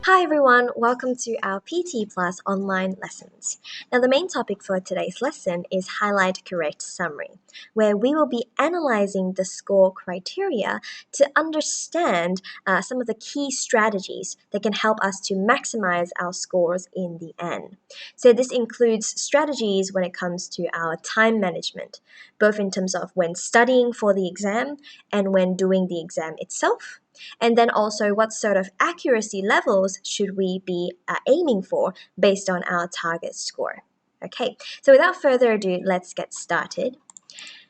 Hi everyone, welcome to our PT Plus online lessons. Now the main topic for today's lesson is Highlight Correct Summary, where we will be analyzing the score criteria to understand some of the key strategies that can help us to maximize our scores in the end. So this includes strategies when it comes to our time management, both in terms of when studying for the exam and when doing the exam itself. And then also what sort of accuracy levels should we be aiming for based on our target score. Okay, so without further ado, let's get started.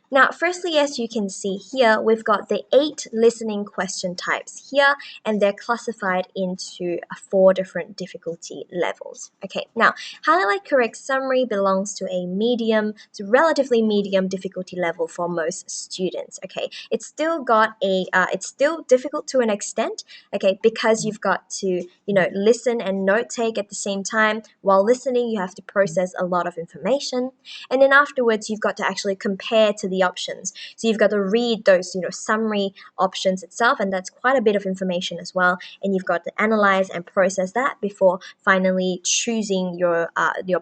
Now, firstly, as you can see here, we've got the 8 listening question types here, and they're classified into 4 different difficulty levels. Okay, now, highlight correct summary belongs to a medium, to relatively medium difficulty level for most students. Okay, it's still got it's still difficult to an extent. Okay, because you've got to, listen and note take at the same time. While listening, you have to process a lot of information, and then afterwards, you've got to actually compare to the options. So you've got to read those, summary options itself, and that's quite a bit of information as well. And you've got to analyze and process that before finally choosing your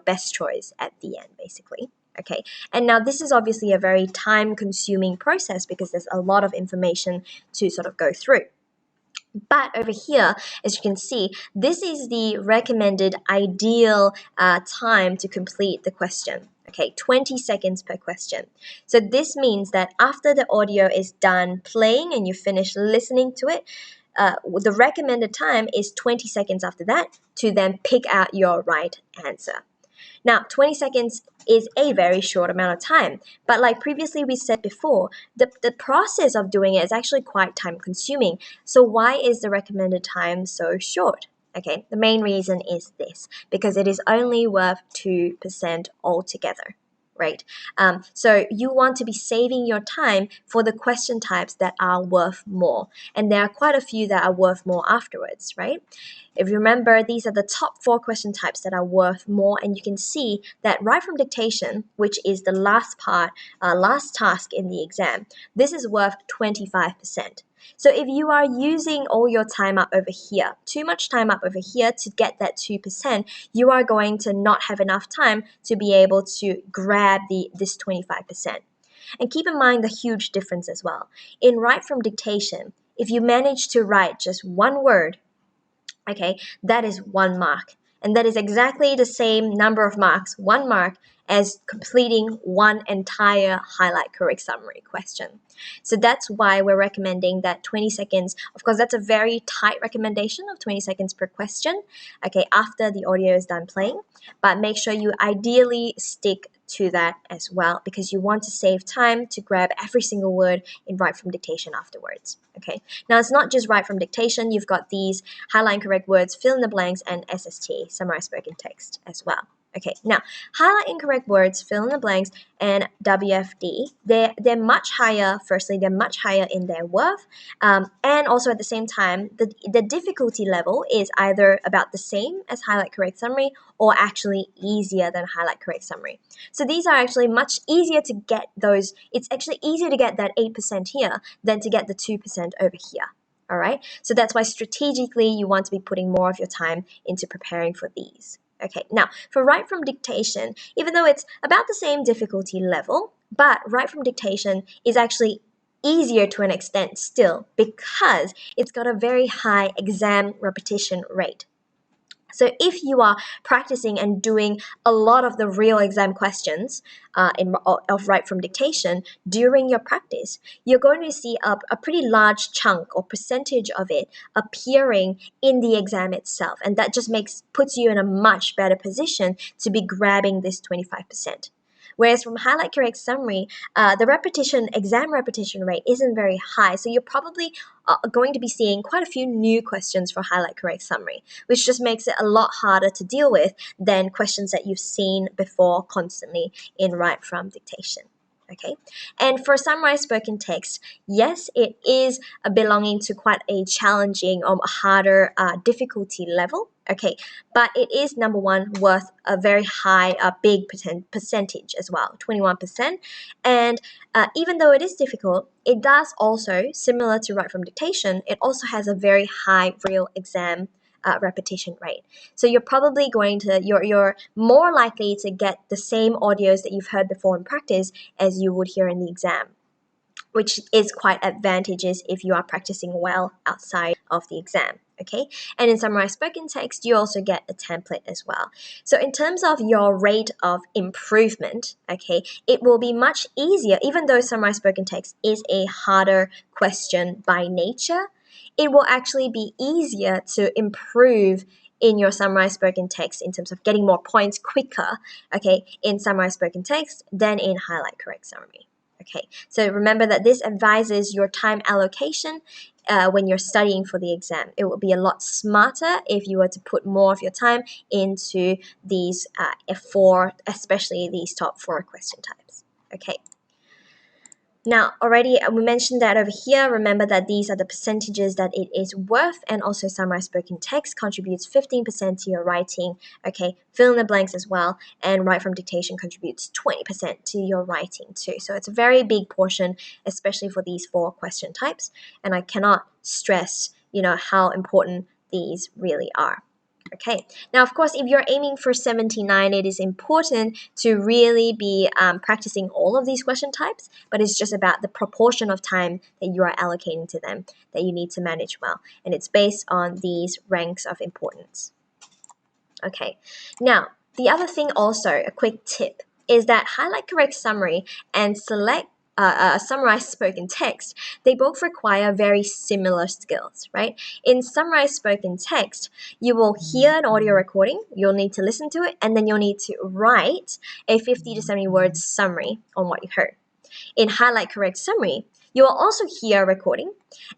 best choice at the end, basically. Okay, and now this is obviously a very time-consuming process because there's a lot of information to sort of go through. But over here, as you can see, this is the recommended ideal time to complete the question. Okay, 20 seconds per question. So this means that after the audio is done playing and you finish listening to it, the recommended time is 20 seconds after that to then pick out your right answer. Now, 20 seconds is a very short amount of time, but like previously we said before, the process of doing it is actually quite time consuming. So why is the recommended time so short? Okay, the main reason is this, because it is only worth 2% altogether. Right? So you want to be saving your time for the question types that are worth more. And there are quite a few that are worth more afterwards, right? If you remember, these are the top 4 question types that are worth more, and you can see that right from dictation, which is the last part, last task in the exam, this is worth 25%. So if you are using all your time up over here, too much time up over here to get that 2%, you are going to not have enough time to be able to grab this 25%. And keep in mind the huge difference as well. In write from dictation, if you manage to write just one word, okay, that is 1 mark. And that is exactly the same number of marks, 1 mark, as completing one entire highlight correct summary question. So that's why we're recommending that 20 seconds. Of course, that's a very tight recommendation of 20 seconds per question, okay, after the audio is done playing. But make sure you ideally stick to that as well, because you want to save time to grab every single word in write from dictation afterwards. Okay, now it's not just write from dictation, you've got these highlight correct words, fill in the blanks, and SST, summarize spoken text, as well. Okay, now highlight incorrect words, fill in the blanks, and WFD, they're much higher. Firstly, they're much higher in their worth, and also at the same time, the difficulty level is either about the same as highlight correct summary or actually easier than highlight correct summary. So these are actually much easier to get those. It's actually easier to get that 8% here than to get the 2% over here. All right, so that's why strategically you want to be putting more of your time into preparing for these. Okay, now for write from dictation, even though it's about the same difficulty level, but write from dictation is actually easier to an extent still because it's got a very high exam repetition rate. So if you are practicing and doing a lot of the real exam questions of write from dictation during your practice, you're going to see a pretty large chunk or percentage of it appearing in the exam itself. And that just puts you in a much better position to be grabbing this 25%. Whereas from highlight correct summary, the exam repetition rate isn't very high. So you're probably going to be seeing quite a few new questions for highlight correct summary, which just makes it a lot harder to deal with than questions that you've seen before constantly in write from dictation. Okay, and for summarized spoken text, yes, it is belonging to quite a challenging or harder difficulty level. Okay, but it is number one worth a very high, big percentage as well, 21%. And even though it is difficult, it does also, similar to write from dictation, it also has a very high real exam repetition rate. So you're probably going to, you're more likely to get the same audios that you've heard before in practice as you would hear in the exam, which is quite advantageous if you are practicing well outside of the exam. Okay, and in summarized spoken text, you also get a template as well. So in terms of your rate of improvement, okay, it will be much easier, even though summarized spoken text is a harder question by nature, it will actually be easier to improve in your summarized spoken text in terms of getting more points quicker, okay, in summarized spoken text than in highlight correct summary. Okay, so remember that this advises your time allocation when you're studying for the exam. It will be a lot smarter if you were to put more of your time into these four, especially these top four question types. Okay. Now, already we mentioned that over here. Remember that these are the percentages that it is worth, and also summarized spoken text contributes 15% to your writing. Okay, fill in the blanks as well, and write from dictation contributes 20% to your writing too. So it's a very big portion, especially for these four question types, and I cannot stress, how important these really are. Okay, now of course, if you're aiming for 79, it is important to really be practicing all of these question types, but it's just about the proportion of time that you are allocating to them that you need to manage well, and it's based on these ranks of importance. Okay, now the other thing also, a quick tip, is that highlight correct summary and select summarized spoken text, they both require very similar skills, right? In summarized spoken text, you will hear an audio recording, you'll need to listen to it, and then you'll need to write a 50 to 70 words summary on what you heard. In highlight correct summary, you will also hear a recording,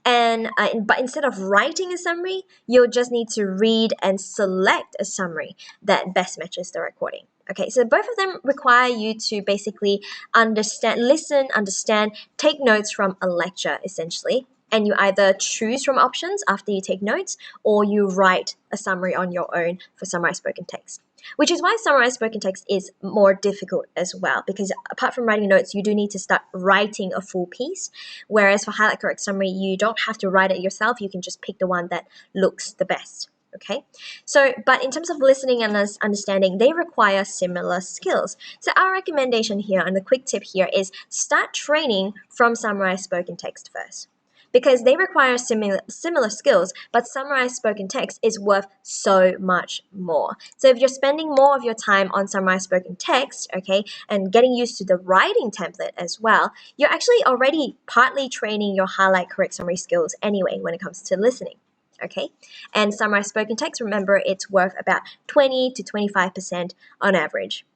but instead of writing a summary, you'll just need to read and select a summary that best matches the recording. Okay, so both of them require you to basically listen, understand, take notes from a lecture essentially, and you either choose from options after you take notes, or you write a summary on your own for summarized spoken text. Which is why summarized spoken text is more difficult as well, because apart from writing notes, you do need to start writing a full piece, whereas for highlight correct summary, you don't have to write it yourself, you can just pick the one that looks the best. Okay, so but in terms of listening and understanding, they require similar skills. So our recommendation here and the quick tip here is start training from summarized spoken text first, because they require similar skills, but summarized spoken text is worth so much more. So if you're spending more of your time on summarized spoken text, okay, and getting used to the writing template as well, you're actually already partly training your highlight correct summary skills anyway when it comes to listening. Okay, and summarized spoken text, remember, it's worth about 20 to 25% on average,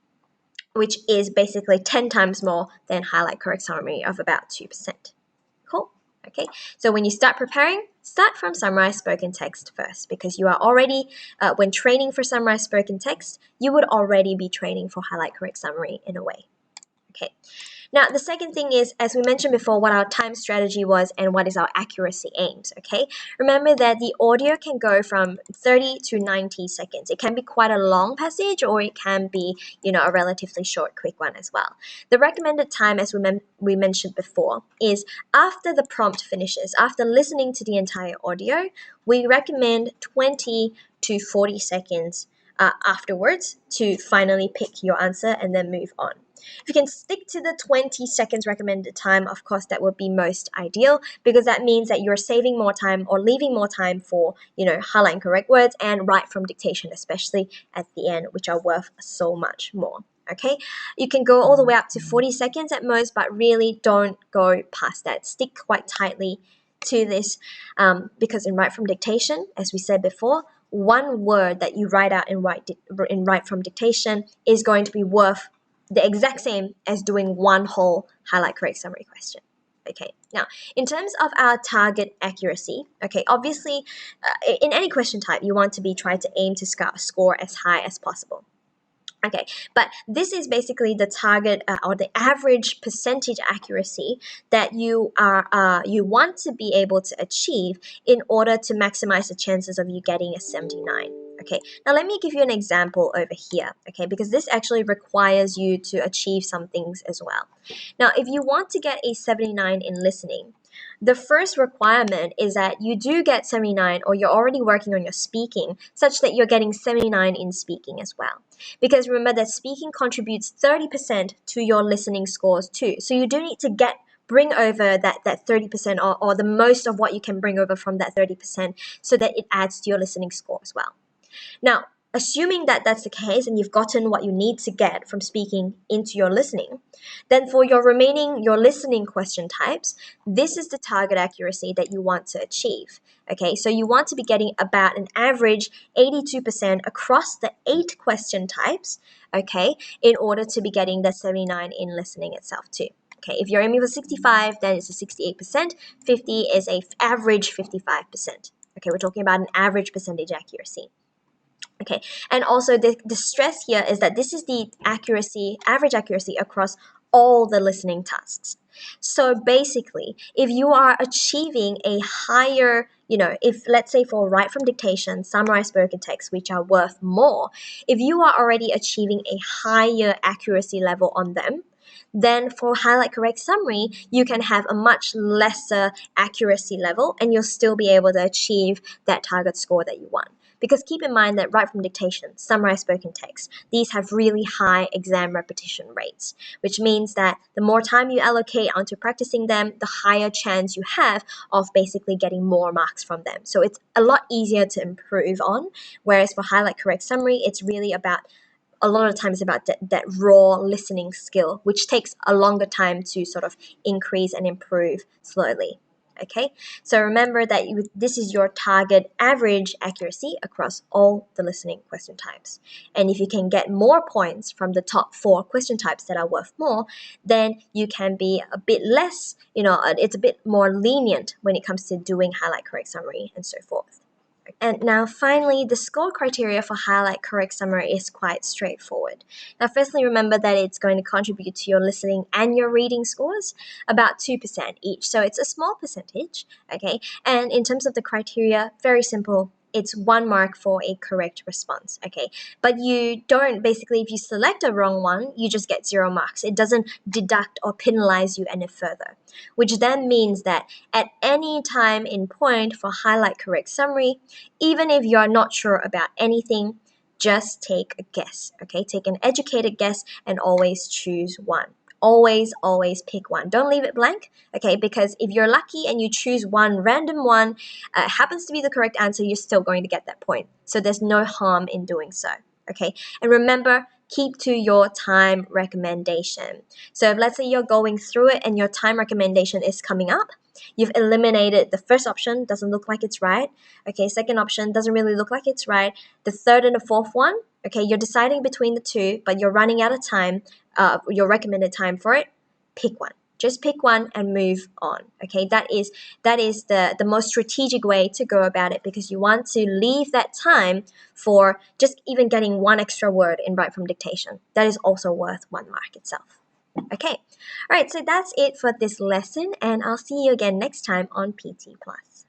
which is basically 10 times more than highlight correct summary of about 2%. Cool. Okay, so when you start preparing, start from summarized spoken text first, because you are already, when training for summarized spoken text, you would already be training for highlight correct summary in a way. Okay. Now, the second thing is, as we mentioned before, what our time strategy was and what is our accuracy aims, okay? Remember that the audio can go from 30 to 90 seconds. It can be quite a long passage, or it can be, a relatively short, quick one as well. The recommended time, as we mentioned before, is after the prompt finishes, after listening to the entire audio, we recommend 20 to 40 seconds afterwards to finally pick your answer and then move on. If you can stick to the 20 seconds recommended time, of course, that would be most ideal, because that means that you're saving more time or leaving more time for, highlight correct words and write from dictation, especially at the end, which are worth so much more. Okay, you can go all the way up to 40 seconds at most, but really don't go past that. Stick quite tightly to this, because in write from dictation, as we said before, one word that you write out in write from dictation is going to be worth the exact same as doing one whole highlight correct summary question. Okay, now in terms of our target accuracy, okay, obviously in any question type, you want to be trying to aim to score as high as possible. Okay, but this is basically the target or the average percentage accuracy that you want to be able to achieve in order to maximize the chances of you getting a 79. Okay, now let me give you an example over here, okay, because this actually requires you to achieve some things as well. Now, if you want to get a 79 in listening, the first requirement is that you do get 79, or you're already working on your speaking such that you're getting 79 in speaking as well. Because remember that speaking contributes 30% to your listening scores too. So you do need to bring over that 30%, or the most of what you can bring over from that 30%, so that it adds to your listening score as well. Now, assuming that that's the case and you've gotten what you need to get from speaking into your listening, then for your listening question types, this is the target accuracy that you want to achieve. Okay, so you want to be getting about an average 82% across the 8 question types, okay, in order to be getting the 79 in listening itself too. Okay, if you're aiming for 65, then it's a 68%. 50 is a average 55%. Okay, we're talking about an average percentage accuracy. Okay, and also the stress here is that this is the average accuracy across all the listening tasks. So basically, if you are achieving a higher, if let's say for write from dictation, summarize spoken text, which are worth more, if you are already achieving a higher accuracy level on them, then for highlight correct summary, you can have a much lesser accuracy level and you'll still be able to achieve that target score that you want. Because keep in mind that write from dictation, summarize spoken text, these have really high exam repetition rates, which means that the more time you allocate onto practicing them, the higher chance you have of basically getting more marks from them. So it's a lot easier to improve on, whereas for highlight correct summary, it's really about a lot of times about that raw listening skill, which takes a longer time to sort of increase and improve slowly. Okay, so remember that this is your target average accuracy across all the listening question types. And if you can get more points from the top 4 question types that are worth more, then you can be a bit less, it's a bit more lenient when it comes to doing highlight correct summary and so forth. And now finally, the score criteria for highlight correct summary is quite straightforward. Now firstly, remember that it's going to contribute to your listening and your reading scores, about 2% each. So it's a small percentage, okay? And in terms of the criteria, very simple. It's 1 mark for a correct response, okay? But you don't, basically, if you select a wrong one, you just get 0 marks. It doesn't deduct or penalize you any further, which then means that at any time in point for highlight correct summary, even if you're not sure about anything, just take a guess, okay? Take an educated guess and always choose one. Always pick one. Don't leave it blank, okay? Because if you're lucky and you choose one random one, happens to be the correct answer, you're still going to get that point. So there's no harm in doing so, okay? And remember, keep to your time recommendation. So if let's say you're going through it and your time recommendation is coming up, you've eliminated the first option, doesn't look like it's right. Okay, second option doesn't really look like it's right. The third and the fourth one, okay, you're deciding between the two, but you're running out of time, your recommended time for it, pick one. Just pick one and move on. Okay, that is the most strategic way to go about it, because you want to leave that time for just even getting one extra word in write from dictation. That is also worth 1 mark itself. Okay, all right, so that's it for this lesson, and I'll see you again next time on PT Plus.